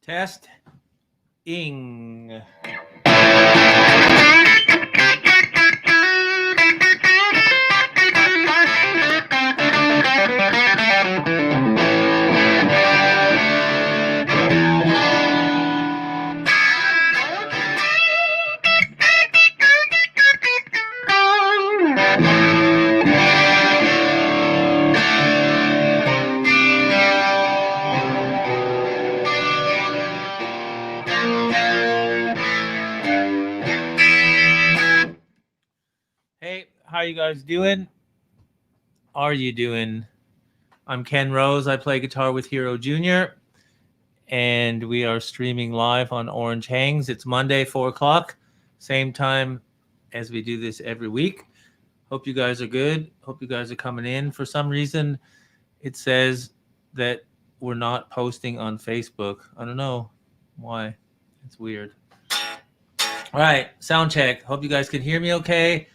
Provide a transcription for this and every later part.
Test ing. Hey, how you guys doing? Are you doing? I'm Ken Rose. I play guitar with Hero Jr. And we are streaming live on Orange Hangs. It's Monday, 4 o'clock, same time as we do this every week. Hope you guys are good. Hope you guys are coming in. For some reason, it says that we're not posting on Facebook. I don't know why. It's weird. All right, sound check. Hope you guys can hear me okay.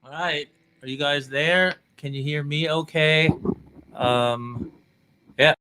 All right, are you guys there? Can you hear me okay? Yeah.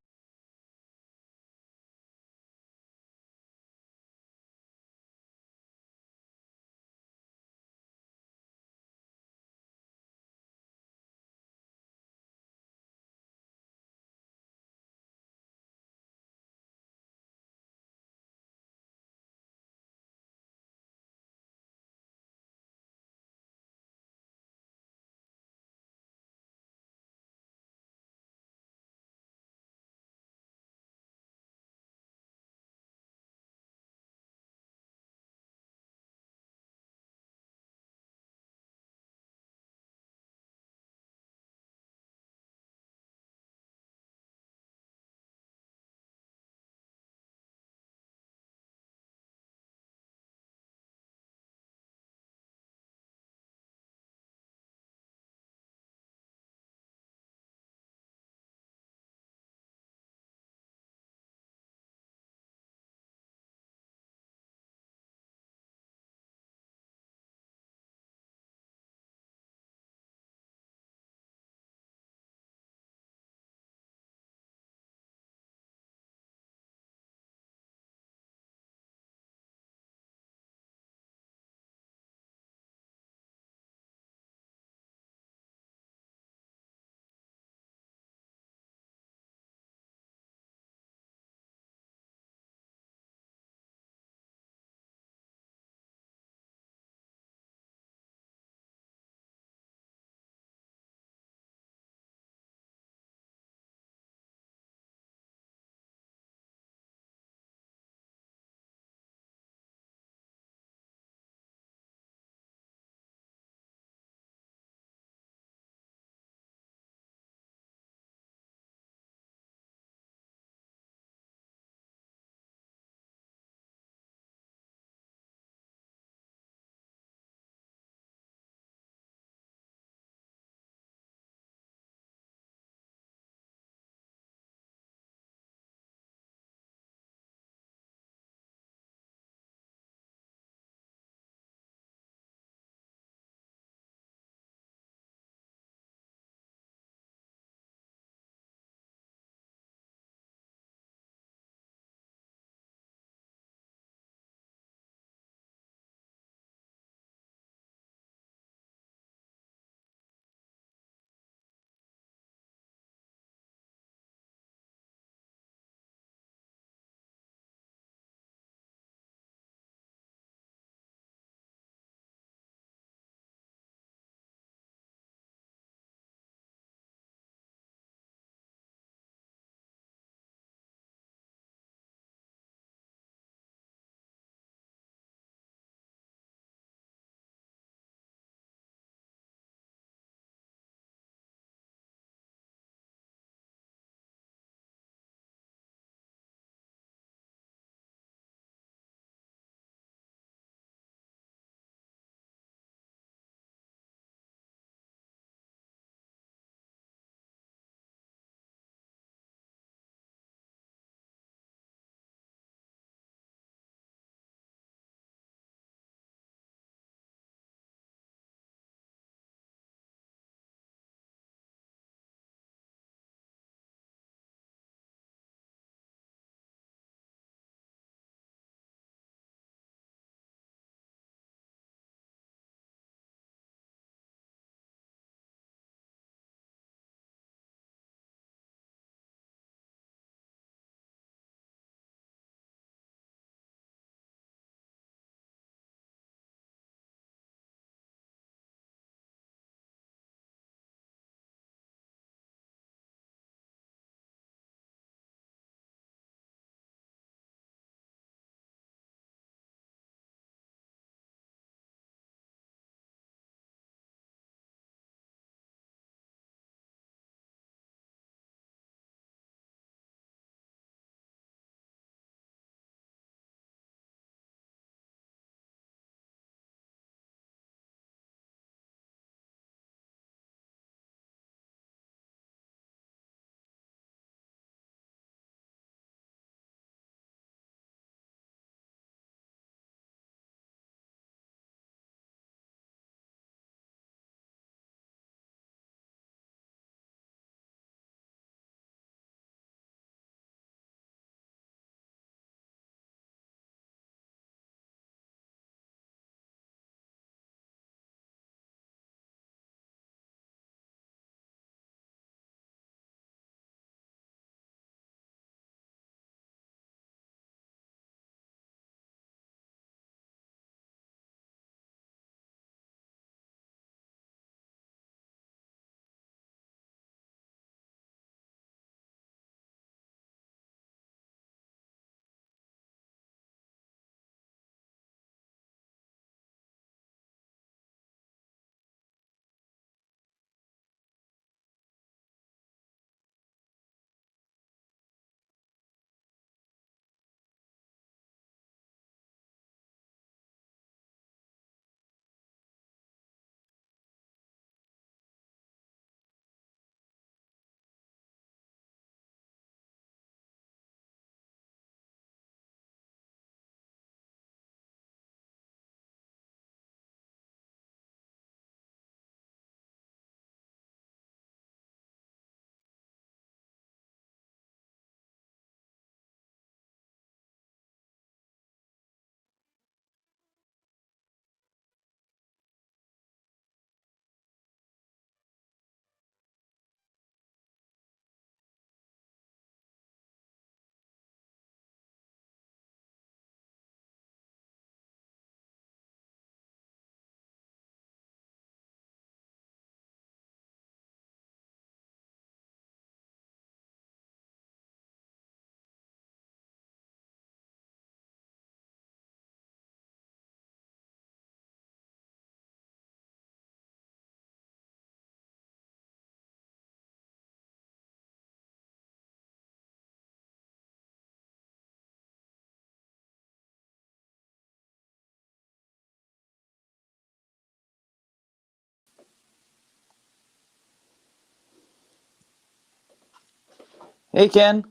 Hey, Ken.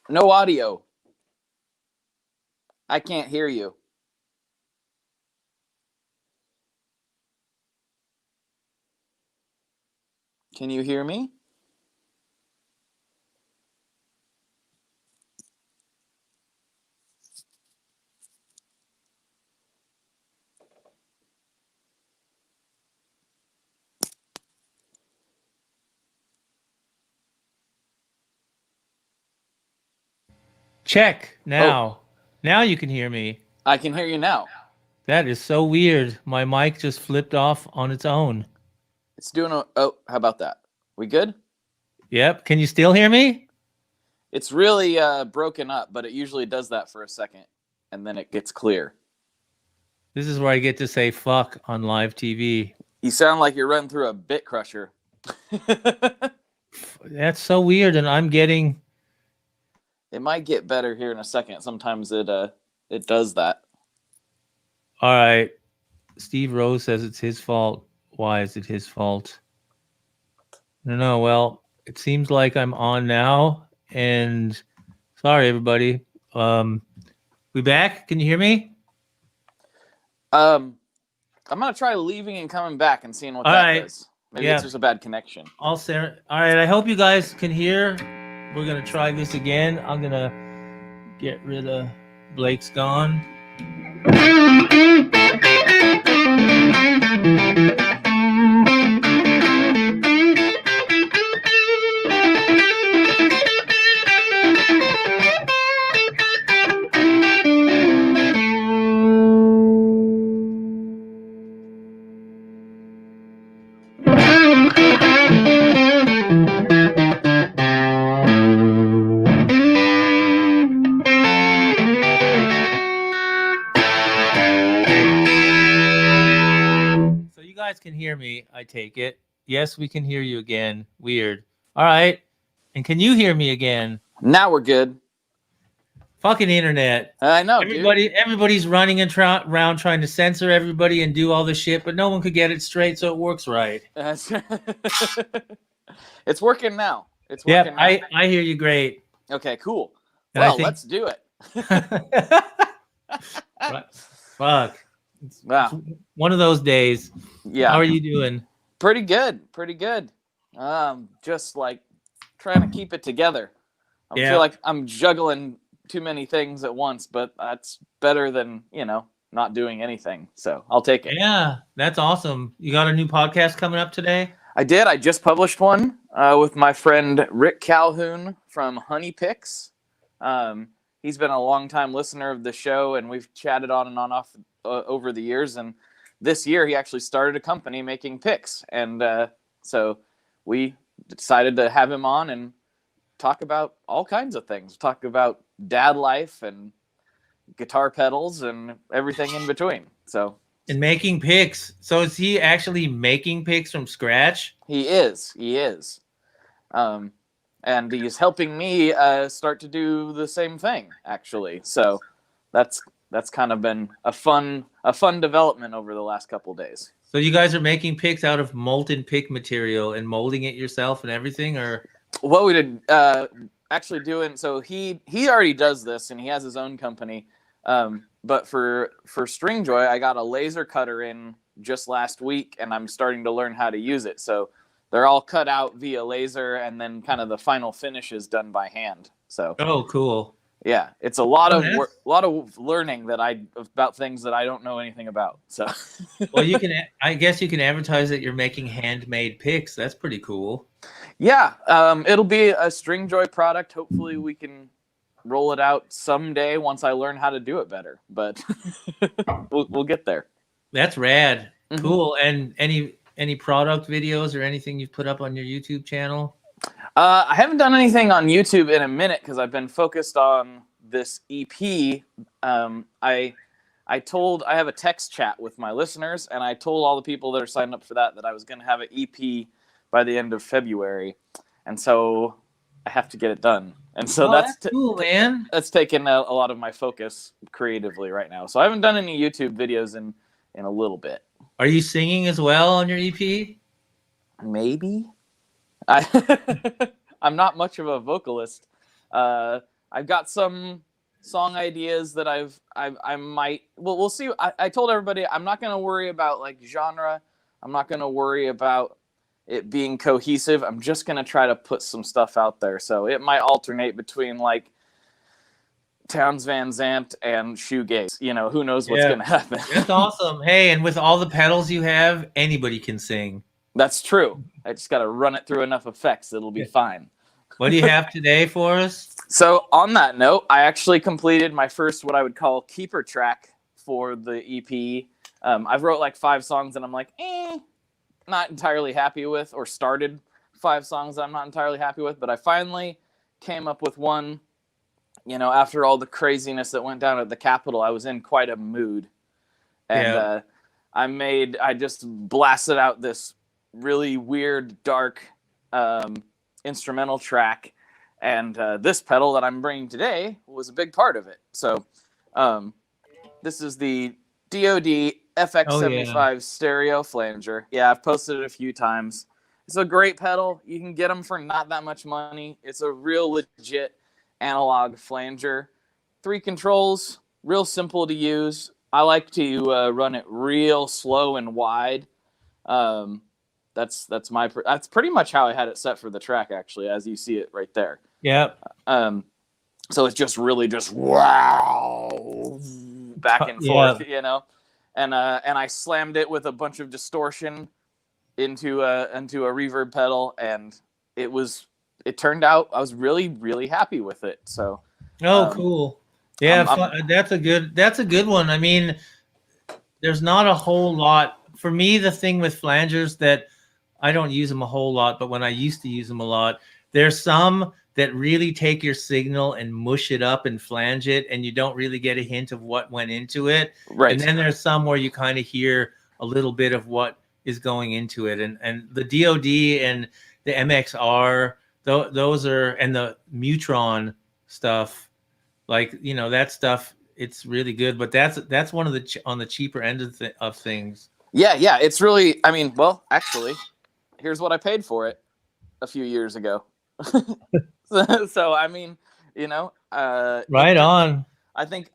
No audio. I can't hear you. Can you hear me? Check now. Now you can hear me. I can hear you now. That is so weird. My mic just flipped off on its own. It's doing how about that? We good? Yep. Can you still hear me? It's really broken up, but it usually does that for a second, and then it gets clear. This is where I get to say fuck on live TV. You sound like you're running through a bit crusher. That's so weird, and I'm getting... It might get better here in a second. Sometimes it does that. All right. Steve Rose says it's his fault. Why is it his fault? No. Well, it seems like I'm on now, and sorry, everybody. We back? Can you hear me? I'm gonna try leaving and coming back and seeing what that does. Maybe it's just a bad connection. All right. I hope you guys can hear. We're gonna try this again. I'm gonna get rid of Blake's gone. Can hear me, I take it. Yes, we can hear you again. Weird. All right. And can you hear me again? Now we're good. Fucking internet. I know, everybody's running around trying to censor everybody and do all this shit, but no one could get it straight, so it works right. It's working now. It's working now. I hear you great. Okay, cool. Well, let's do it. Fuck. Wow. One of those days. Yeah. How are you doing? Pretty good. Just like trying to keep it together. I feel like I'm juggling too many things at once, but that's better than, not doing anything. So I'll take it. Yeah, that's awesome. You got a new podcast coming up today? I did. I just published one with my friend Rick Calhoun from Honey Picks. He's been a long-time listener of the show, and we've chatted on and on off over the years. And this year, he actually started a company making picks. And so we decided to have him on and talk about all kinds of things. Talk about dad life and guitar pedals and everything in between. So and making picks. So is he actually making picks from scratch? He is. And he's helping me start to do the same thing, actually. So that's kind of been a fun development over the last couple of days. So you guys are making picks out of molten pick material and molding it yourself and everything, or what we did actually doing? So he already does this, and he has his own company. But for String Joy, I got a laser cutter in just last week, and I'm starting to learn how to use it. So they're all cut out via laser, and then kind of the final finish is done by hand. So cool. Yeah, it's a lot of learning about things that I don't know anything about. So well, I guess you can advertise that you're making handmade picks. That's pretty cool. Yeah, it'll be a String Joy product. Hopefully we can roll it out someday once I learn how to do it better, but we'll get there. That's rad. Mm-hmm. Cool. And any product videos or anything you've put up on your YouTube channel? I haven't done anything on YouTube in a minute because I've been focused on this EP. I have a text chat with my listeners, and I told all the people that are signed up for that I was going to have an EP by the end of February, and so I have to get it done. And so that's cool, man. That's taken a lot of my focus creatively right now. So I haven't done any YouTube videos in a little bit. Are you singing as well on your EP? Maybe. I'm not much of a vocalist. I've got some song ideas that I might. Well, we'll see. I told everybody I'm not going to worry about like genre. I'm not going to worry about it being cohesive. I'm just going to try to put some stuff out there. So it might alternate between like Townes Van Zandt and shoegaze. You know, who knows what's going to happen. That's awesome. Hey, and with all the pedals you have, anybody can sing. That's true. I just got to run it through enough effects. It'll be fine. What do you have today for us? So on that note, I actually completed my first, what I would call keeper track for the EP. I've wrote like 5 songs and I'm like, not entirely happy with, or started 5 songs that I'm not entirely happy with, but I finally came up with one. You know, after all the craziness that went down at the Capitol, I was in quite a mood. And I just blasted out this really weird, dark instrumental track. And this pedal that I'm bringing today was a big part of it. So this is the DoD FX75 stereo flanger. Yeah, I've posted it a few times. It's a great pedal. You can get them for not that much money. It's a real legit analog flanger. 3 controls, real simple to use. I like to run it real slow and wide. That's pretty much how I had it set for the track, actually, as you see it right there. Yep. So it's just really just wow, back and forth, you know. And I slammed it with a bunch of distortion into a reverb pedal, and it turned out I was really, really happy with it. So cool. Yeah, that's a good one. I mean, there's not a whole lot for me. The thing with flangers that I don't use them a whole lot, but when I used to use them a lot, there's some that really take your signal and mush it up and flange it, and you don't really get a hint of what went into it. Right. And then there's some where you kind of hear a little bit of what is going into it. And the DoD and the MXR, those are, and the Mutron stuff, like, you know, that stuff, it's really good. But that's one of the on the cheaper end of things. Yeah, it's really, I mean, well, actually, here's what I paid for it a few years ago. So I mean, you know, right on. I think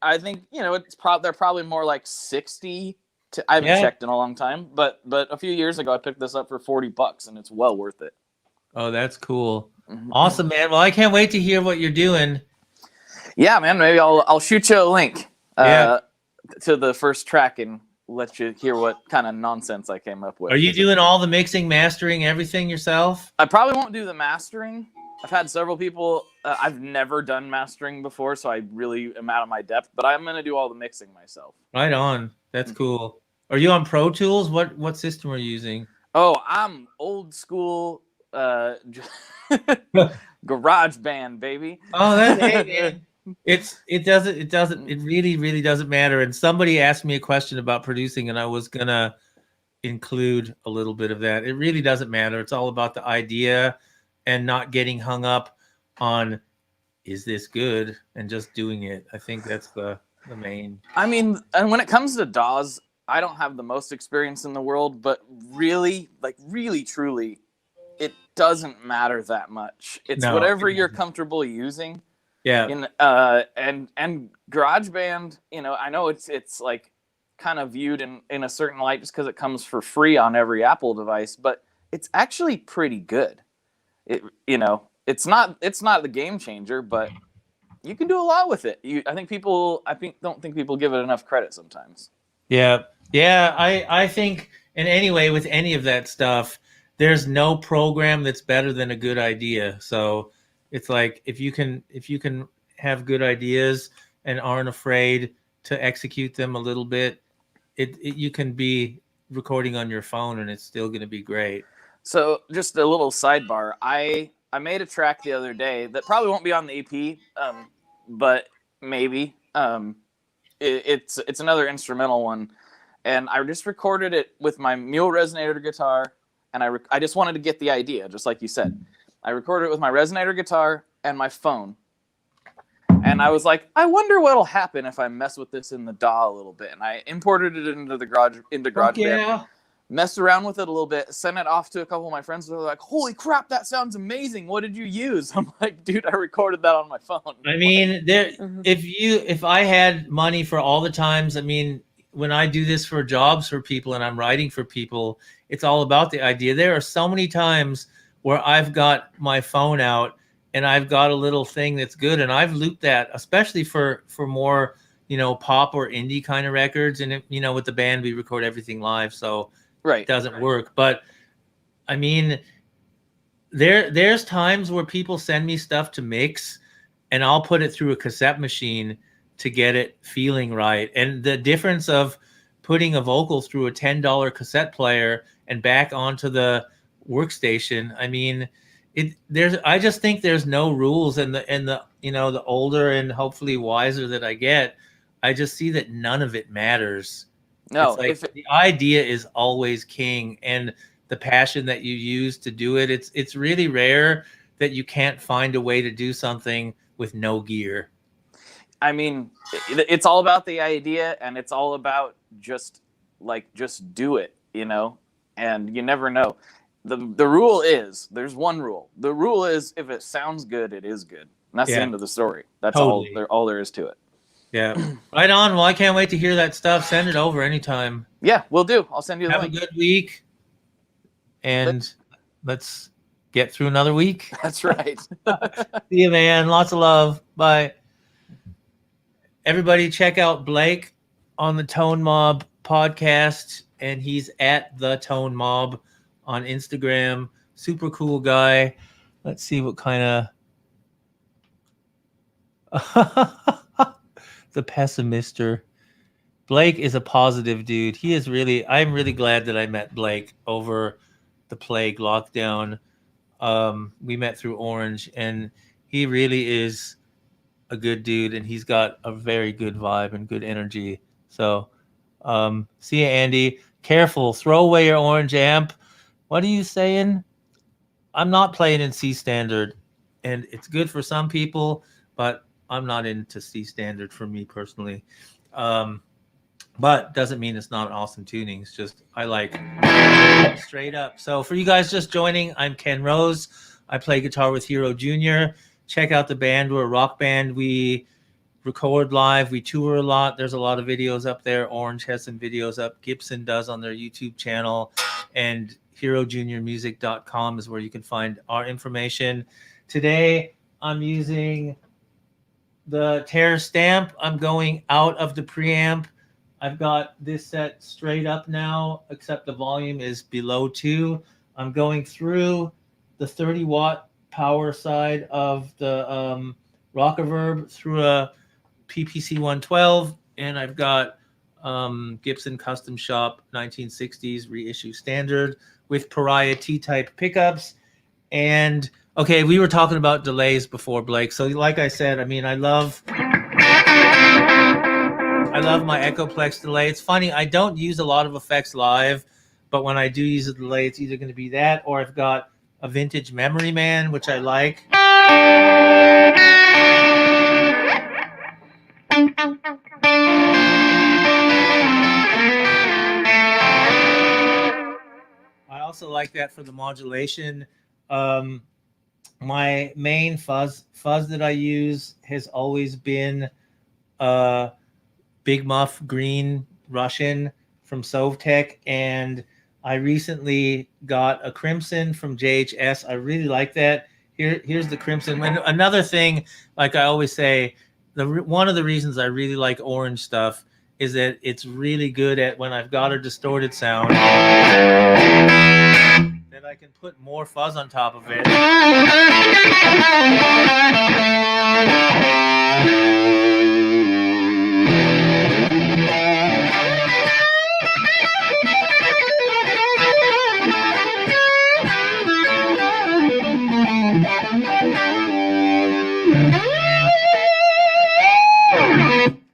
you know, they're probably more like 60 to, I haven't checked in a long time, but a few years ago I picked this up for $40 and it's well worth it. Oh, that's cool. Mm-hmm. Awesome, man. Well, I can't wait to hear what you're doing. Yeah, man, maybe I'll shoot you a link to the first track and let you hear what kind of nonsense I came up with. Are you doing all the mixing, mastering, everything yourself? I probably won't do the mastering. I've had several people. I've never done mastering before, so I really am out of my depth. But I'm going to do all the mixing myself. Right on. That's cool. Are you on Pro Tools? What system are you using? Oh, I'm old school garage band, baby. Oh, that's man. It really doesn't matter. And somebody asked me a question about producing, and I was gonna include a little bit of that. It really doesn't matter. It's all about the idea and not getting hung up on, is this good, and just doing it. I think that's the main. I mean, and when it comes to DAWs, I don't have the most experience in the world, but really, truly, it doesn't matter that much. It's whatever you're comfortable using. Yeah. And GarageBand, you know, I know it's like kind of viewed in a certain light just because it comes for free on every Apple device, but it's actually pretty good. It, you know, it's not the game changer, but you can do a lot with it. I don't think people give it enough credit sometimes. Yeah. I think, and anyway, with any of that stuff, there's no program that's better than a good idea. So it's like, if you can have good ideas and aren't afraid to execute them a little bit, you can be recording on your phone and it's still going to be great. So just a little sidebar. I made a track the other day that probably won't be on the EP, but maybe. It's another instrumental one, and I just recorded it with my mule resonator guitar, and I just wanted to get the idea, just like you said. I recorded it with my resonator guitar and my phone, and I was like, I wonder what'll happen if I mess with this in the DAW a little bit, and I imported it into GarageBand. messed around with it a little bit, sent it off to a couple of my friends. They're like, "Holy crap, that sounds amazing! What did you use?" I'm like, "Dude, I recorded that on my phone." I mean, if I had money for all the times, I mean, when I do this for jobs for people and I'm writing for people, it's all about the idea. There are so many times where I've got my phone out and I've got a little thing that's good, and I've looped that, especially for more, pop or indie kind of records. And with the band, we record everything live, so it doesn't work. But I mean, there's times where people send me stuff to mix, and I'll put it through a cassette machine to get it feeling right. And the difference of putting a vocal through a $10 cassette player and back onto the workstation, I mean, I just think there's no rules. And the older and hopefully wiser that I get, I just see that none of it matters. No, it's like the idea is always king, and the passion that you use to do it. It's really rare that you can't find a way to do something with no gear. I mean, it's all about the idea, and it's all about just do it, and you never know. The rule is, there's one rule. The rule is, if it sounds good, it is good. And that's the end of the story. That's totally all there is to it. Yeah. Right on. Well, I can't wait to hear that stuff. Send it over anytime. Yeah, we'll do. I'll send you the link. Have a good week. And let's get through another week. That's right. See you, man. Lots of love. Bye. Everybody check out Blake on the Tone Mob podcast, and he's at the Tone Mob on Instagram. Super cool guy. Let's see what kind of the pessimister. Blake is a positive dude. He is really, I'm really glad that I met Blake over the plague lockdown. We met through Orange, and he really is a good dude, and he's got a very good vibe and good energy. So see you, Andy. Careful, throw away your orange amp. What are you saying? I'm not playing in C standard, and it's good for some people, but I'm not into C standard for me personally. But doesn't mean it's not awesome tuning. It's just I like straight up. So for you guys just joining, I'm Ken Rose. I play guitar with Hero Jr. Check out the band. We're a rock band. We record live. We tour a lot. There's a lot of videos up there. Orange has some videos up. Gibson does on their YouTube channel. And herojuniormusic.com is where you can find our information. Today, I'm using the Terror Stamp. I'm going out of the preamp. I've got this set straight up now, except the volume is below 2. I'm going through the 30-watt power side of the Rockaverb through a PPC 112, and I've got Gibson Custom Shop 1960s reissue standard with Pariah T-type pickups. And okay, we were talking about delays before, Blake. So like I said, I mean, I love my Echoplex delay. It's funny, I don't use a lot of effects live, but when I do use a delay, it's either going to be that, or I've got a vintage Memory Man, which I like. I also like that for the modulation. My main fuzz that I use has always been Big Muff Green Russian from Sovtek, and I recently got a Crimson from JHS. I really like that. Here's the Crimson. And another thing, like I always say, one of the reasons I really like Orange stuff is that it's really good at when I've got a distorted sound that I can put more fuzz on top of it.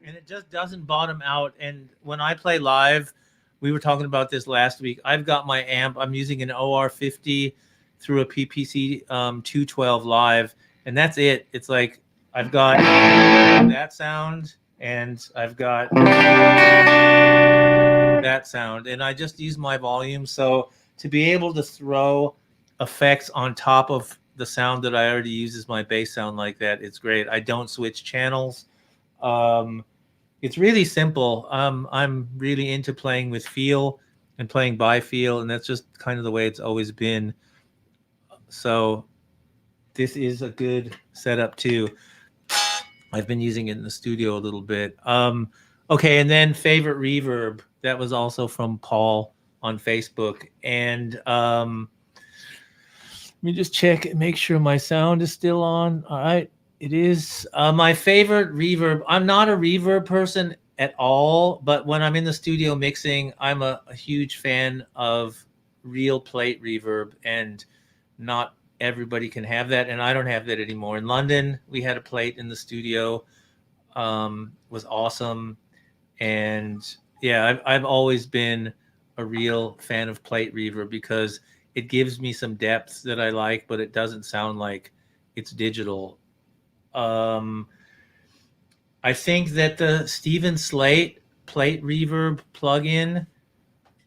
And it just doesn't bottom out. And when I play live, we were talking about this last week, I've got my amp, I'm using an OR50 through a PPC 212 live, and that's it. It's like I've got that sound, and I've got that sound, and I just use my volume. So to be able to throw effects on top of the sound that I already use as my bass sound like that, it's great. I don't switch channels. Um, it's really simple. I'm really into playing with feel and playing by feel, and that's just kind of the way it's always been. So this is a good setup too. I've been using it in the studio a little bit. Okay, and then favorite reverb. That was also from Paul on Facebook. And let me just check and make sure my sound is still on. All right, it is. My favorite reverb. I'm not a reverb person at all, but when I'm in the studio mixing, I'm a huge fan of real plate reverb, and not everybody can have that, and I don't have that anymore. In London, we had a plate in the studio, was awesome, and yeah, I've always been a real fan of plate reverb because it gives me some depth that I like, but it doesn't sound like it's digital. Um, I think that the Steven Slate plate reverb plugin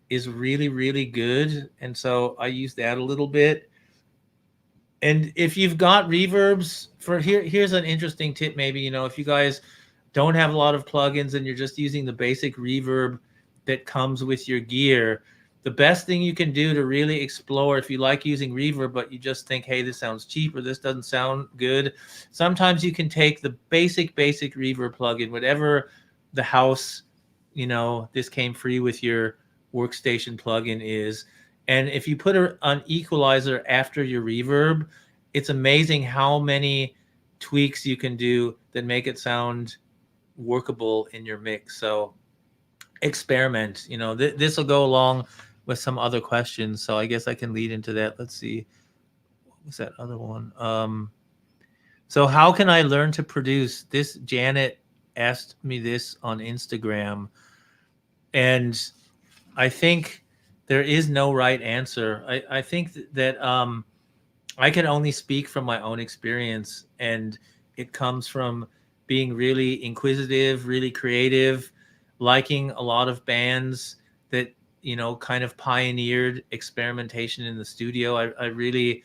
is really, really good, and so I use that a little bit. And if you've got reverbs for here's an interesting tip. Maybe, if you guys don't have a lot of plugins and you're just using the basic reverb that comes with your gear, the best thing you can do to really explore, if you like using reverb, but you just think, hey, this sounds cheap or this doesn't sound good, sometimes you can take the basic reverb plugin, whatever the house, this came free with your workstation plugin is. And if you put an equalizer after your reverb, it's amazing how many tweaks you can do that make it sound workable in your mix. So experiment. This will go along with some other questions. So I guess I can lead into that. Let's see. What was that other one? So how can I learn to produce? This Janet asked me this on Instagram. And I think there is no right answer. I think that I can only speak from my own experience, and it comes from being really inquisitive, really creative, liking a lot of bands that, kind of pioneered experimentation in the studio. I really,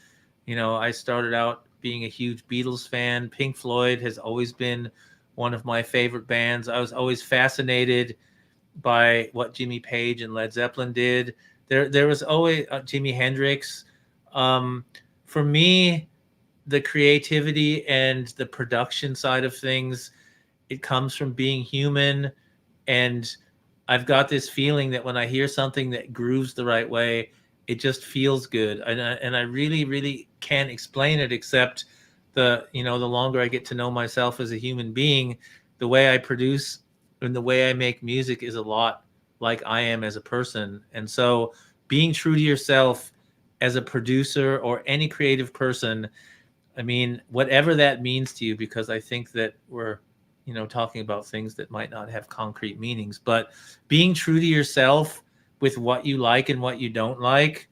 I started out being a huge Beatles fan. Pink Floyd has always been one of my favorite bands. I was always fascinated by what Jimmy Page and Led Zeppelin did. There was always Jimi Hendrix. For me, the creativity and the production side of things, it comes from being human. And I've got this feeling that when I hear something that grooves the right way, it just feels good. And I really, really can't explain it, except the longer I get to know myself as a human being, the way I produce and the way I make music is a lot like I am as a person. And so being true to yourself as a producer or any creative person, I mean, whatever that means to you, because I think that we're, talking about things that might not have concrete meanings, but being true to yourself with what you like and what you don't like,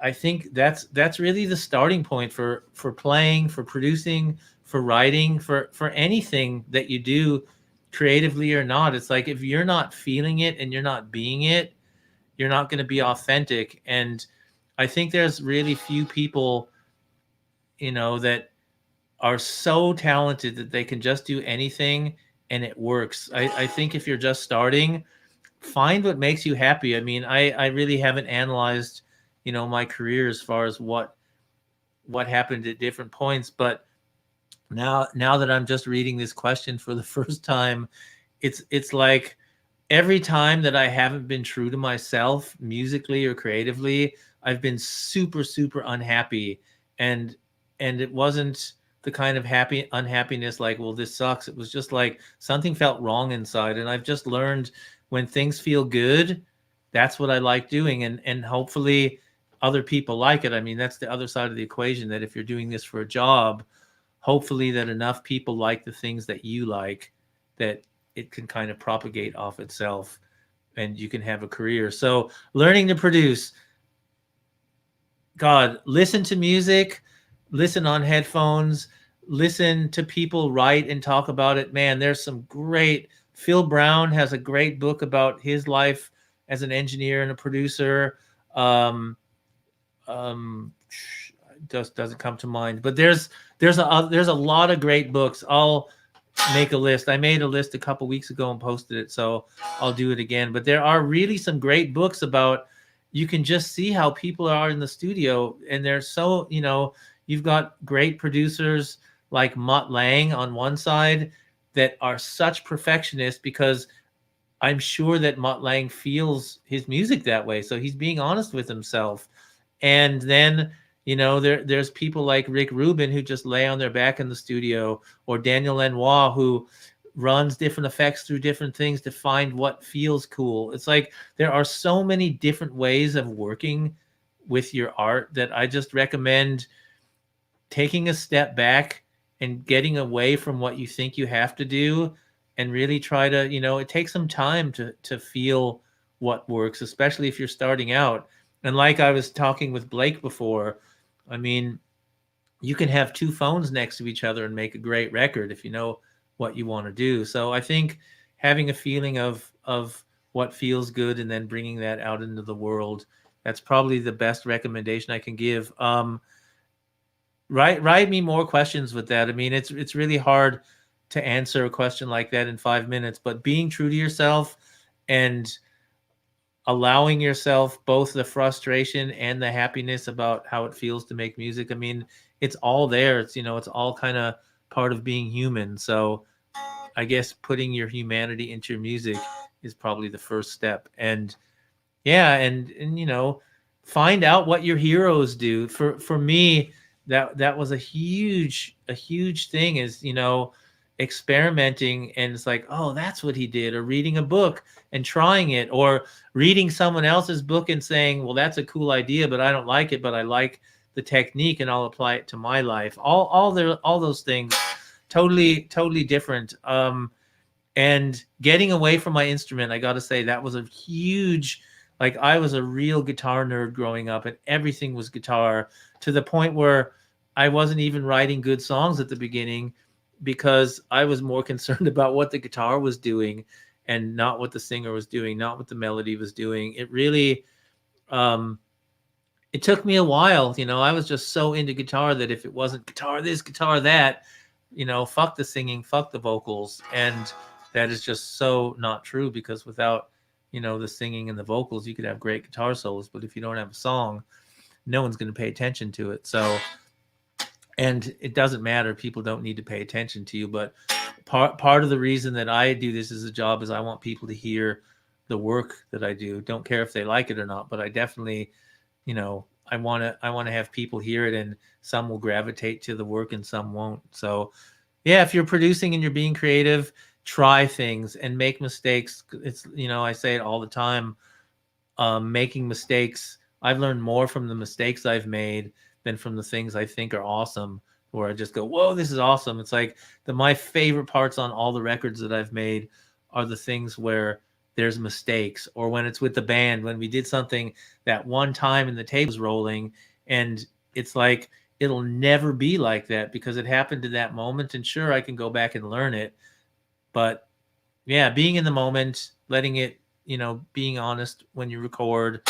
I think that's really the starting point for playing, for producing, for writing, for anything that you do, creatively or not. It's like, if you're not feeling it and you're not being it, you're not going to be authentic. And I think there's really few people, that are so talented that they can just do anything and it works. I think if you're just starting, find what makes you happy. I mean, I really haven't analyzed, my career as far as what happened at different points, but now that I'm just reading this question for the first time, it's like every time that I haven't been true to myself musically or creatively, I've been super, super unhappy. And it wasn't the kind of unhappiness like, well, this sucks. It was just like something felt wrong inside. And I've just learned, when things feel good, that's what I like doing. And hopefully other people like it. I mean, that's the other side of the equation, that if you're doing this for a job, hopefully that enough people like the things that you like, that it can kind of propagate off itself and you can have a career. So learning to produce, God, listen to music, listen on headphones, listen to people write and talk about it. Man, there's some great, Phil Brown has a great book about his life as an engineer and a producer. Um, just doesn't come to mind. But there's a lot of great books. I'll make a list. I made a list a couple weeks ago and posted it, so I'll do it again. But there are really some great books about, you can just see how people are in the studio, and they're so, you've got great producers like Mutt Lange on one side that are such perfectionists, because I'm sure that Mutt Lange feels his music that way, so he's being honest with himself. And then, there's people like Rick Rubin who just lay on their back in the studio, or Daniel Lanois, who runs different effects through different things to find what feels cool. It's like there are so many different ways of working with your art that I just recommend taking a step back and getting away from what you think you have to do, and really try to, it takes some time to feel what works, especially if you're starting out. And like I was talking with Blake before, I mean, you can have two phones next to each other and make a great record if you know what you want to do. So I think having a feeling of what feels good and then bringing that out into the world, that's probably the best recommendation I can give. Write me more questions with that. I mean, it's really hard to answer a question like that in 5 minutes, but being true to yourself and allowing yourself both the frustration and the happiness about how it feels to make music. I mean, it's all there. It's, it's all kind of part of being human. So I guess putting your humanity into your music is probably the first step. And yeah, and find out what your heroes do. For me, that was a huge thing, is, experimenting, and it's like, oh, that's what he did, or reading a book and trying it, or reading someone else's book and saying, well, that's a cool idea, but I don't like it, but I like the technique and I'll apply it to my life. All those things, totally different. And getting away from my instrument, I got to say, that was a huge, like, I was a real guitar nerd growing up, and everything was guitar, to the point where I wasn't even writing good songs at the beginning, because I was more concerned about what the guitar was doing and not what the singer was doing, not what the melody was doing. It really, it took me a while. I was just so into guitar that if it wasn't guitar this, guitar that, fuck the singing, fuck the vocals. And that is just so not true, because without, the singing and the vocals, you could have great guitar solos, but if you don't have a song, no one's going to pay attention to it. So, and it doesn't matter. People don't need to pay attention to you. But part of the reason that I do this as a job is I want people to hear the work that I do. Don't care if they like it or not, but I definitely, I want to have people hear it, and some will gravitate to the work and some won't. So yeah, if you're producing and you're being creative, try things and make mistakes. It's, I say it all the time. Making mistakes, I've learned more from the mistakes I've made than from the things I think are awesome, where I just go, whoa, this is awesome. It's like my favorite parts on all the records that I've made are the things where there's mistakes, or when it's with the band, when we did something that one time and the tape was rolling, and it's like, it'll never be like that because it happened in that moment. And sure, I can go back and learn it, but yeah, being in the moment, letting it, being honest when you record,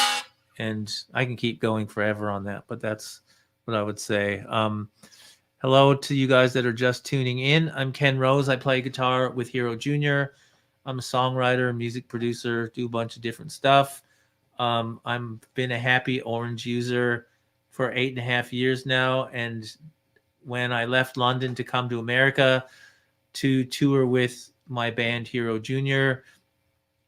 and I can keep going forever on that, but that's what I would say. Hello to you guys that are just tuning in. I'm Ken Rose. I play guitar with Hero Jr. I'm a songwriter, music producer, do a bunch of different stuff. I've been a happy Orange user for 8.5 years now. And when I left London to come to America to tour with my band Hero Jr.,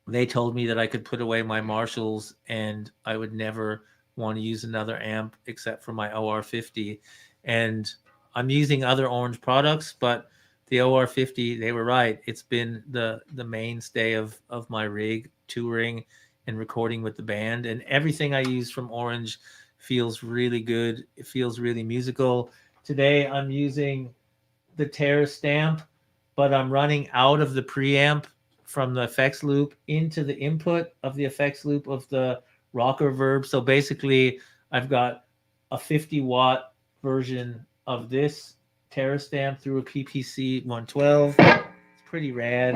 they told me that I could put away my Marshalls and I would never want to use another amp except for my OR50. And I'm using other Orange products, but the OR50, they were right. It's been the mainstay of my rig, touring and recording with the band. And everything I use from Orange feels really good. It feels really musical. Today I'm using the Terra stamp, but I'm running out of the preamp from the effects loop into the input of the effects loop of the rocker verb. So basically I've got a 50-watt version of this Terra stamp through a PPC 112. It's pretty rad.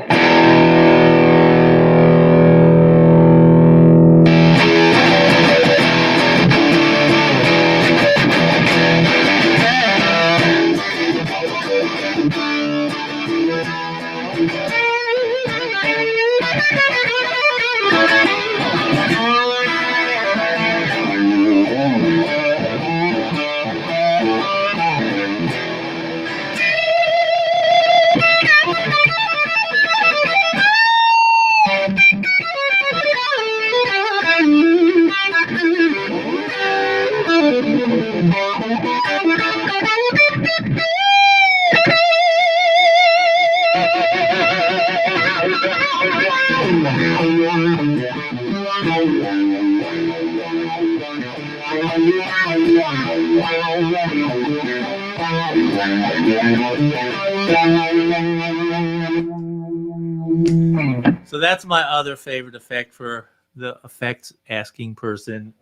So that's my other favorite effect for the effects asking person.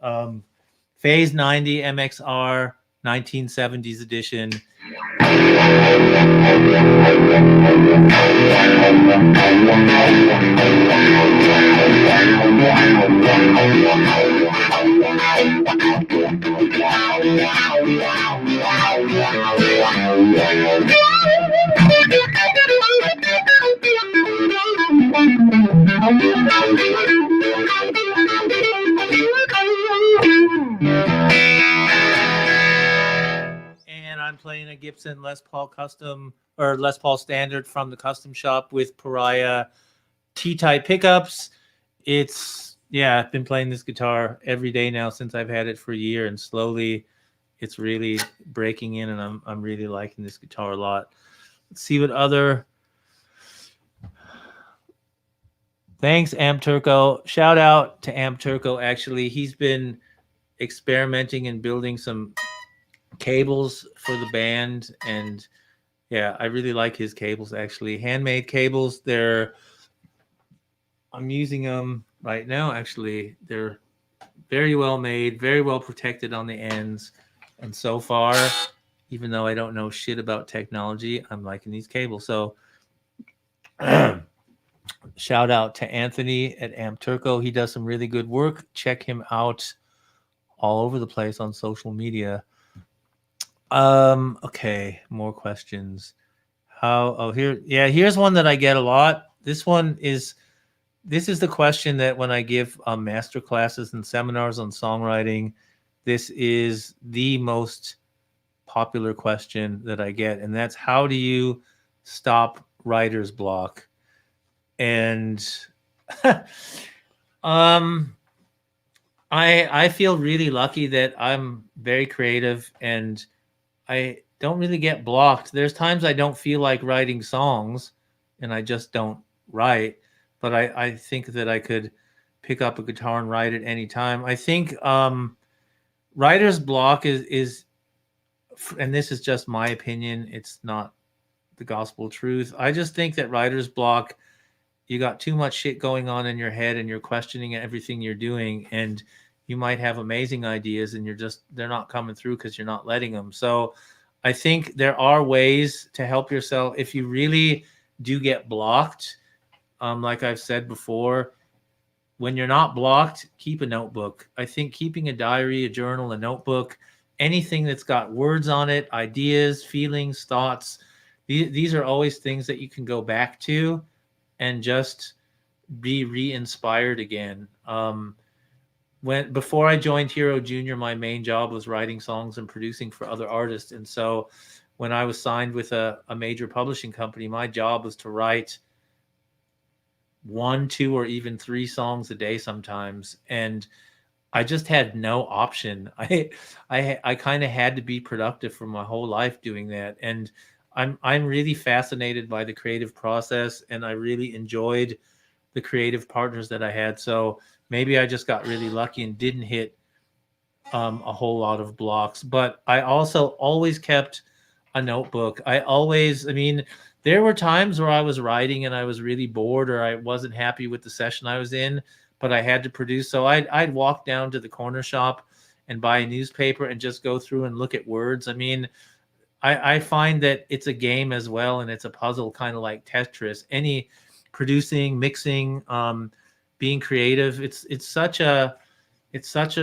Phase 90 MXR 1970s edition. And I'm playing a Gibson Les Paul custom or Les Paul standard from the custom shop with Pariah T-type pickups. I've been playing this guitar every day now since I've had it for a year, and slowly it's really breaking in, and I'm really liking this guitar a lot. Let's see what other. Thanks, Amp Turco. Shout out to Amp Turco. Actually, he's been experimenting and building some cables for the band, and yeah, I really like his cables. Actually, handmade cables. I'm using them right now. Actually, they're very well made, very well protected on the ends, and so far, even though I don't know shit about technology, I'm liking these cables. So shout out to Anthony at Amp Turco. He does some really good work. Check him out all over the place on social media. Okay, more questions. Here's one that I get a lot. This is the question that when I give master classes and seminars on songwriting, this is the most popular question that I get, and that's how do you stop writer's block? And I feel really lucky that I'm very creative and I don't really get blocked. There's times I don't feel like writing songs and I just don't write, but I think that I could pick up a guitar and write at any time. I think writer's block is, and this is just my opinion, it's not the gospel truth. I just think that writer's block, you got too much shit going on in your head and you're questioning everything you're doing, and you might have amazing ideas and they're not coming through because you're not letting them. So I think there are ways to help yourself if you really do get blocked. Like I've said before, when you're not blocked, keep a notebook. I think keeping a diary, a journal, a notebook, anything that's got words on it, ideas, feelings, thoughts, these are always things that you can go back to and just be re-inspired again. Before I joined Hero Junior, my main job was writing songs and producing for other artists. And so when I was signed with a major publishing company, my job was to write 1, 2, or even 3 songs a day sometimes. And I just had no option. I kind of had to be productive for my whole life doing that. And I'm really fascinated by the creative process, and I really enjoyed the creative partners that I had. So maybe I just got really lucky and didn't hit a whole lot of blocks. But I also always kept a notebook. There were times where I was writing and I was really bored or I wasn't happy with the session I was in, but I had to produce. So I'd walk down to the corner shop and buy a newspaper and just go through and look at words. I find that it's a game as well, and it's a puzzle, kind of like Tetris. Any producing, mixing, being creative, it's such a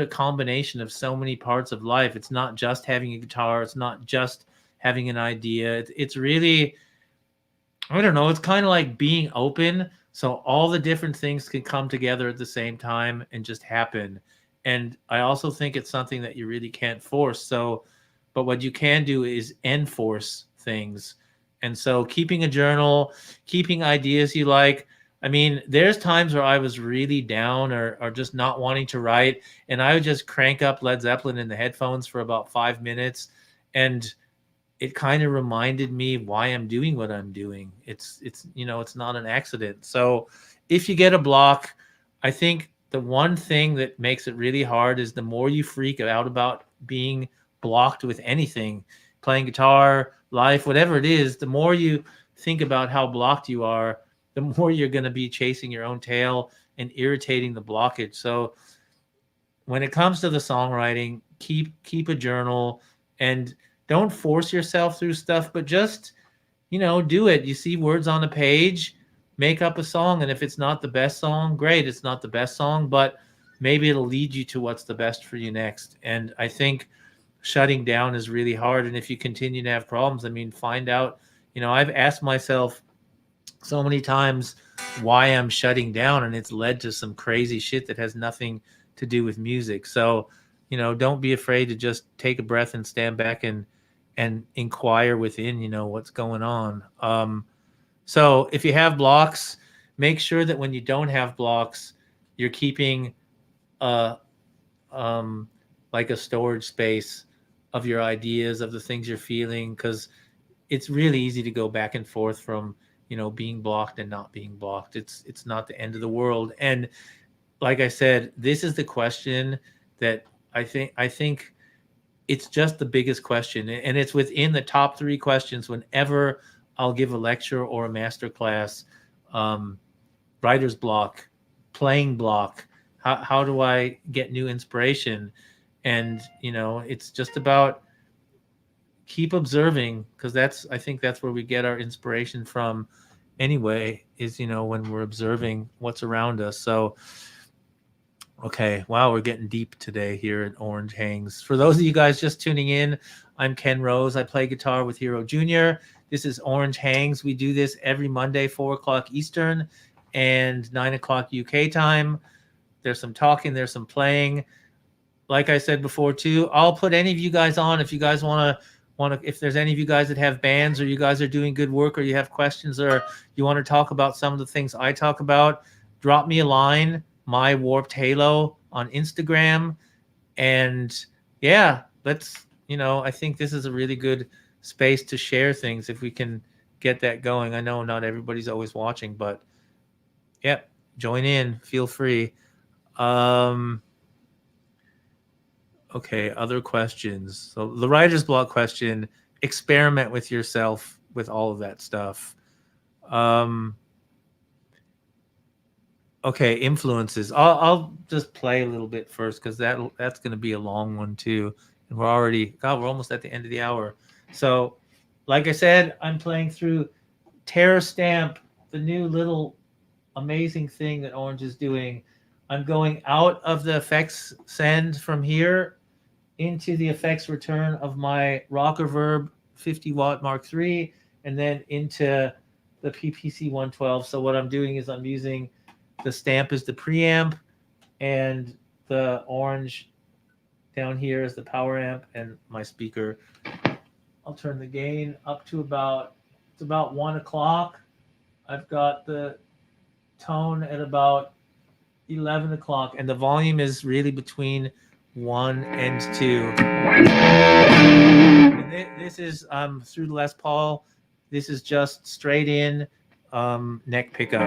combination of so many parts of life. It's not just having a guitar. It's not just having an idea. It's really I don't know, it's kind of like being open so all the different things can come together at the same time and just happen. And I also think it's something that you really can't force. So, but what you can do is enforce things. And so keeping a journal, keeping ideas you like. I mean, there's times where I was really down or just not wanting to write, and I would just crank up Led Zeppelin in the headphones for about 5 minutes. And it kind of reminded me why I'm doing what I'm doing. It's it's not an accident. So if you get a block, I think the one thing that makes it really hard is the more you freak out about being blocked with anything, playing guitar, life, whatever it is, the more you think about how blocked you are, the more you're going to be chasing your own tail and irritating the blockage. So when it comes to the songwriting, keep a journal and don't force yourself through stuff, but just do it. You see words on a page, make up a song, and if it's not the best song, great, it's not the best song, but maybe it'll lead you to what's the best for you next. And I think shutting down is really hard, and if you continue to have problems, I mean, find out. I've asked myself so many times why I'm shutting down, and it's led to some crazy shit that has nothing to do with music. So, don't be afraid to just take a breath and stand back and inquire within, what's going on. So if you have blocks, make sure that when you don't have blocks, you're keeping a like a storage space of your ideas, of the things you're feeling, because it's really easy to go back and forth from being blocked and not being blocked. It's not the end of the world. And like I said, this is the question that I think it's just the biggest question, and it's within the top 3 questions whenever I'll give a lecture or a master class. Writer's block, playing block. How do I get new inspiration? And it's just about keep observing, because I think that's where we get our inspiration from anyway, is when we're observing what's around us. So okay, wow, we're getting deep today here at Orange Hangs. For those of you guys just tuning in, I'm Ken Rose. I play guitar with Hero Jr. This is Orange Hangs. We do this every Monday, 4 o'clock Eastern and 9 o'clock UK time. There's some talking, there's some playing. Like I said before too, I'll put any of you guys on if you guys want to, if there's any of you guys that have bands or you guys are doing good work or you have questions or you want to talk about some of the things I talk about, drop me a line, My Warped Halo on Instagram. And yeah, let's, I think this is a really good space to share things if we can get that going. I know not everybody's always watching, but yeah, join in, feel free. Okay, other questions. So the writer's block question, experiment with yourself with all of that stuff. Okay, influences. I'll just play a little bit first because that's going to be a long one too. And we're almost at the end of the hour. So, like I said, I'm playing through Terror Stamp, the new little amazing thing that Orange is doing. I'm going out of the effects send from here into the effects return of my Rock Reverb 50 watt Mark III, and then into the PPC 112. So what I'm doing is I'm using the stamp as the preamp, and the orange down here is the power amp, and my speaker. I'll turn the gain up to about 1 o'clock. I've got the tone at about 11 o'clock, and the volume is really between 1 and 2. And this is through the Les Paul. This is just straight in neck pickup.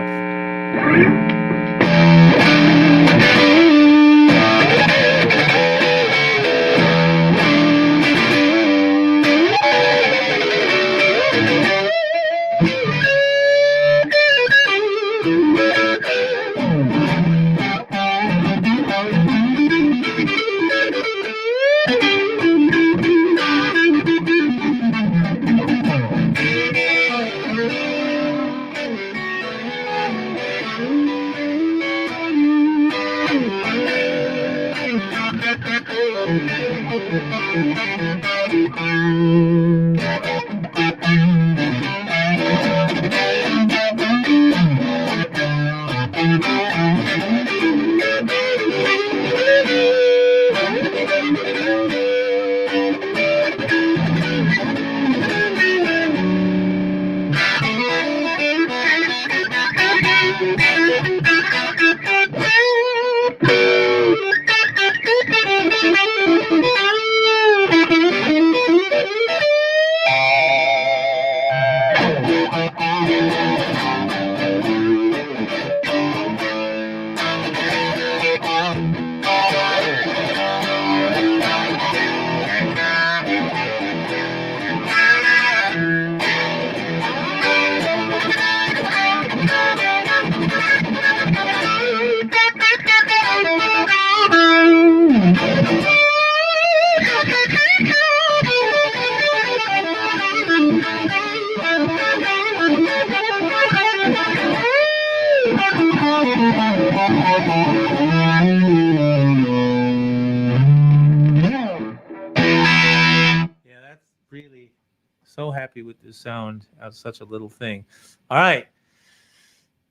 Yeah, that's really so happy with the sound out of such a little thing. All right,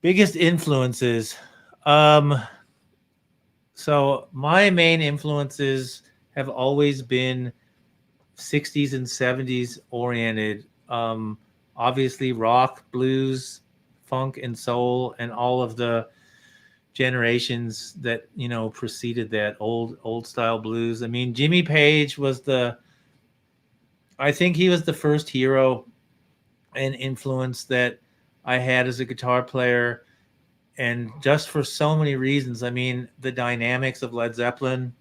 biggest influences. Um, so my main influences have always been 60s and 70s oriented. Obviously, rock, blues, funk, and soul, and all of the generations that preceded that old style blues. I mean, Jimmy Page was the I think he was the first hero and influence that I had as a guitar player, and just for so many reasons. I mean, the dynamics of Led Zeppelin,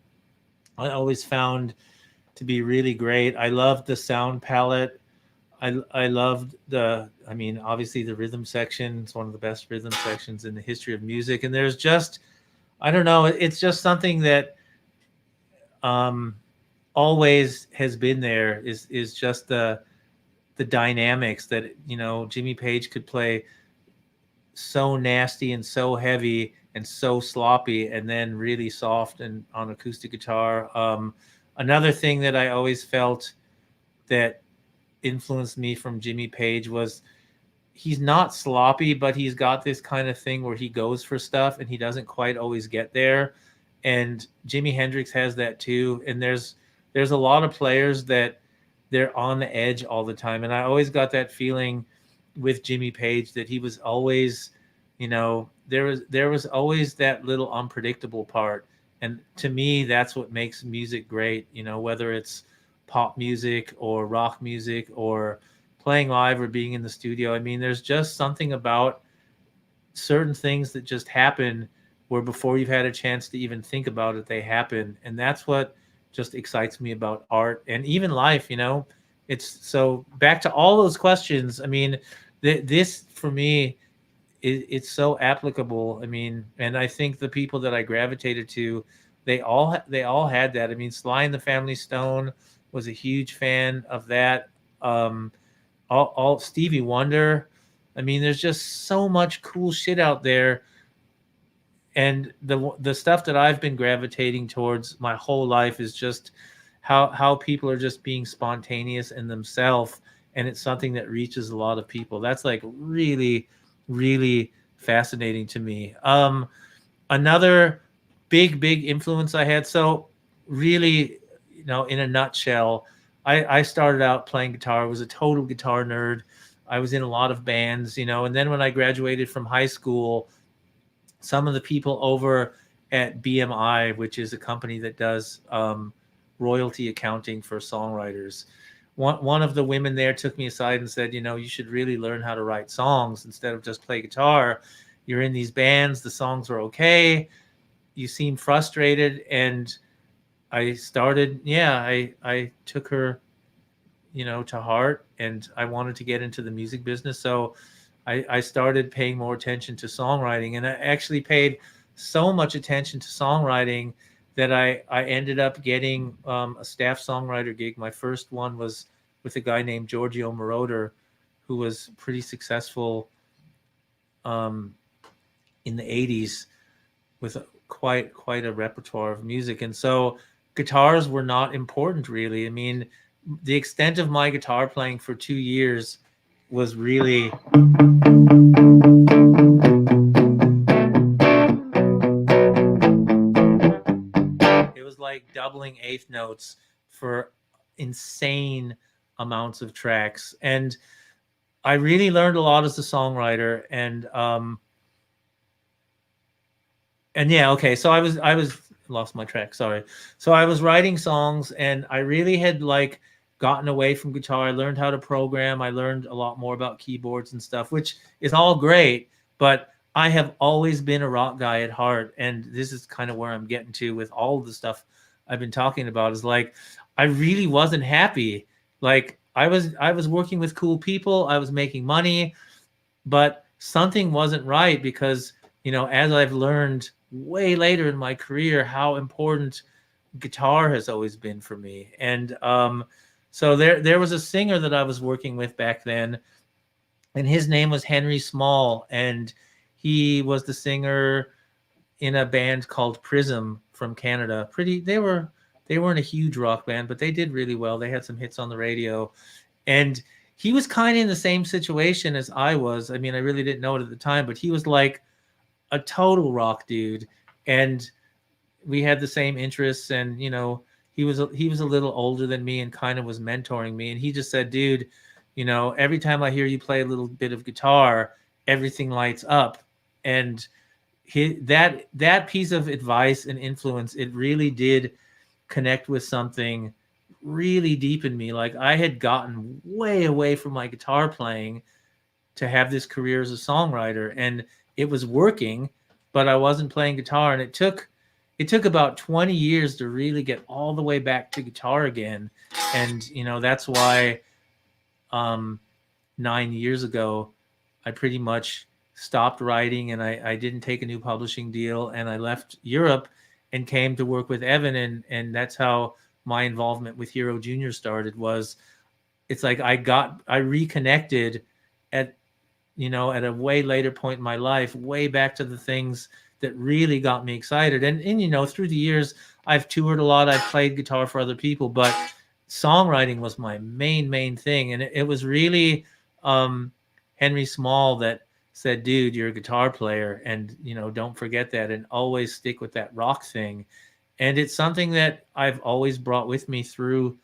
I always found to be really great. I loved the sound palette. I loved I mean, obviously the rhythm section. It's one of the best rhythm sections in the history of music. And there's just, I don't know, it's just something that um, always has been there. Is just the dynamics that Jimmy Page could play so nasty and so heavy and so sloppy, and then really soft and on acoustic guitar. Another thing that I always felt that influenced me from Jimmy Page was he's not sloppy, but he's got this kind of thing where he goes for stuff and he doesn't quite always get there. And Jimi Hendrix has that too. And there's a lot of players that they're on the edge all the time. And I always got that feeling with Jimmy Page that he was always, there was always that little unpredictable part. And to me, that's what makes music great, whether it's pop music or rock music or playing live or being in the studio. I mean, there's just something about certain things that just happen where before you've had a chance to even think about it, they happen. And that's what just excites me about art and even life. It's so back to all those questions. I mean, this for me, it's so applicable. I mean, and I think the people that I gravitated to, they all had that. I mean, Sly and the Family Stone was a huge fan of that. All Stevie Wonder. I mean, there's just so much cool shit out there, and the stuff that I've been gravitating towards my whole life is just how people are just being spontaneous in themselves, and it's something that reaches a lot of people. That's like really, really fascinating to me. Another big influence I had. So really, in a nutshell, I started out playing guitar. I was a total guitar nerd. I was in a lot of bands, and then when I graduated from high school, some of the people over at BMI, which is a company that does royalty accounting for songwriters, one of the women there took me aside and said, you should really learn how to write songs instead of just play guitar. You're in these bands, the songs are okay, you seem frustrated. And I took her, to heart, and I wanted to get into the music business. So I started paying more attention to songwriting, and I actually paid so much attention to songwriting that I ended up getting a staff songwriter gig. My first one was with a guy named Giorgio Moroder, who was pretty successful um, in the 80s with quite a repertoire of music. And so guitars were not important, really. I mean, the extent of my guitar playing for 2 years was really it was like doubling eighth notes for insane amounts of tracks. And I really learned a lot as a songwriter. And yeah, okay. So I was lost my track. Sorry. So I was writing songs, and I really had like gotten away from guitar. I learned how to program. I learned a lot more about keyboards and stuff, which is all great. But I have always been a rock guy at heart, and this is kind of where I'm getting to with all of the stuff I've been talking about. Is like I really wasn't happy. Like I was working with cool people. I was making money, but something wasn't right because as I've learned way later in my career how important guitar has always been for me. And so there was a singer that I was working with back then, and his name was Henry Small, and He was the singer in a band called Prism from Canada. They weren't a huge rock band, but they did really well. They had some hits on the radio. And he was kind of in the same situation as I was. I mean, I really didn't know it at the time, but he was like a total rock dude. And we had the same interests, and he was a little older than me and kind of was mentoring me. And he just said, dude, every time I hear you play a little bit of guitar, everything lights up. And that piece of advice and influence, it really did connect with something really deep in me. Like, I had gotten way away from my guitar playing to have this career as a songwriter, and it was working, but I wasn't playing guitar. And it took about 20 years to really get all the way back to guitar again. And that's why 9 years ago I pretty much stopped writing, and I didn't take a new publishing deal, and I left Europe and came to work with Evan, and that's how my involvement with Hero Junior started. Was it's like I reconnected at at a way later point in my life, way back to the things that really got me excited. And through the years, I've toured a lot, I've played guitar for other people, but songwriting was my main thing. And it was really Henry Small that said, dude, you're a guitar player, and don't forget that, and always stick with that rock thing. And it's something that I've always brought with me through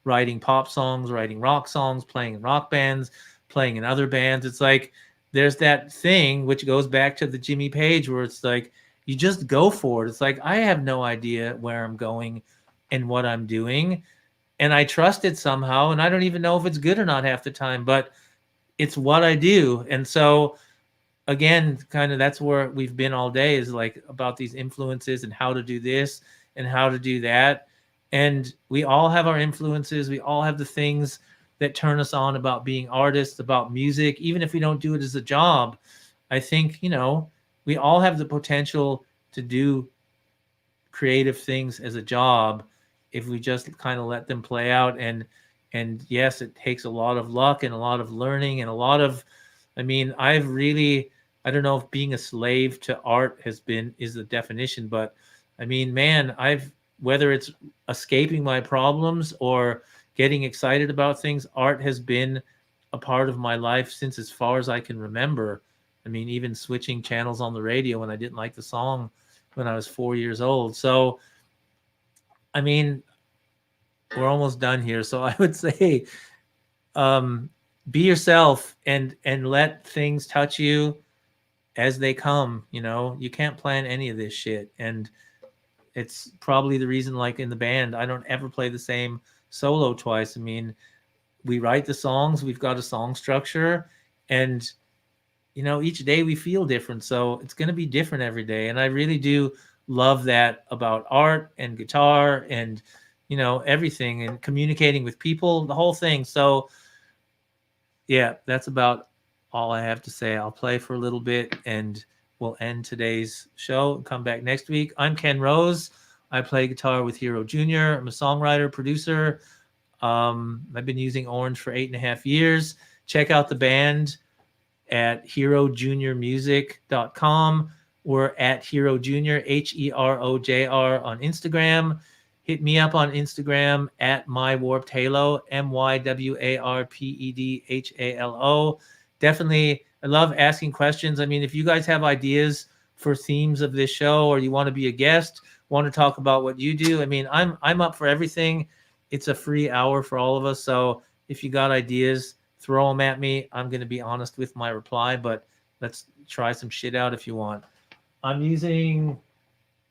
writing pop songs, writing rock songs, playing in rock bands, playing in other bands. It's like there's that thing which goes back to the Jimmy Page, where it's like you just go for it. It's like I have no idea where I'm going and what I'm doing, and I trust it somehow, and I don't even know if it's good or not half the time, but it's what I do. And so again, kind of that's where we've been all day, is like about these influences and how to do this and how to do that. And we all have our influences. We all have the things that turn us on about being artists, about music, even if we don't do it as a job. I think, we all have the potential to do creative things as a job if we just kind of let them play out. And yes, it takes a lot of luck and a lot of learning and a lot of, I don't know if being a slave to art is the definition, but I mean, man, whether it's escaping my problems or getting excited about things, art has been a part of my life since as far as I can remember. I mean, even switching channels on the radio when I didn't like the song when I was 4 years old. So, I mean, we're almost done here. So I would say, be yourself and let things touch you as they come. You can't plan any of this shit. And it's probably the reason, like in the band, I don't ever play the same solo twice. I mean, we write the songs, we've got a song structure, and each day we feel different, so it's going to be different every day. And I really do love that about art and guitar and everything, and communicating with people, the whole thing. So yeah, that's about all I have to say. I'll play for a little bit and we'll end today's show and come back next week. I'm Ken Rose. I play guitar with Hero Junior. I'm a songwriter, producer. I've been using Orange for 8.5 years. Check out the band at herojuniormusic.com. We're at Hero Junior, HEROJR on Instagram. Hit me up on Instagram at mywarpedhalo, MYWARPEDHALO. Definitely, I love asking questions. I mean, if you guys have ideas for themes of this show, or you want to be a guest, want to talk about what you do, I mean, I'm up for everything. It's a free hour for all of us. So if you got ideas, throw them at me. I'm going to be honest with my reply, but let's try some shit out if you want. I'm using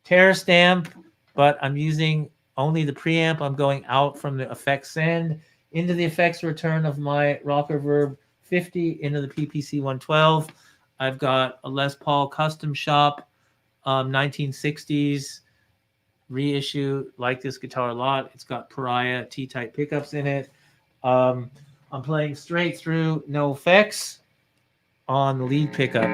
Terra Stamp, but I'm using only the preamp. I'm going out from the effects send into the effects return of my Rocker Verb 50 into the PPC 112. I've got a Les Paul Custom Shop 1960s reissue. Like this guitar a lot. It's got Pariah T-type pickups in it. I'm playing straight through, no effects on the lead pickup.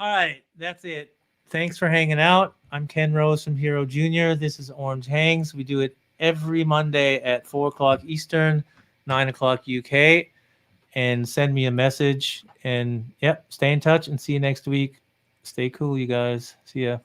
All right, that's it. Thanks for hanging out. I'm Ken Rose from Hero Junior. This is Orange Hangs. We do it every Monday at 4 o'clock Eastern, 9 o'clock UK. And send me a message. And yep, stay in touch and see you next week. Stay cool, you guys. See ya.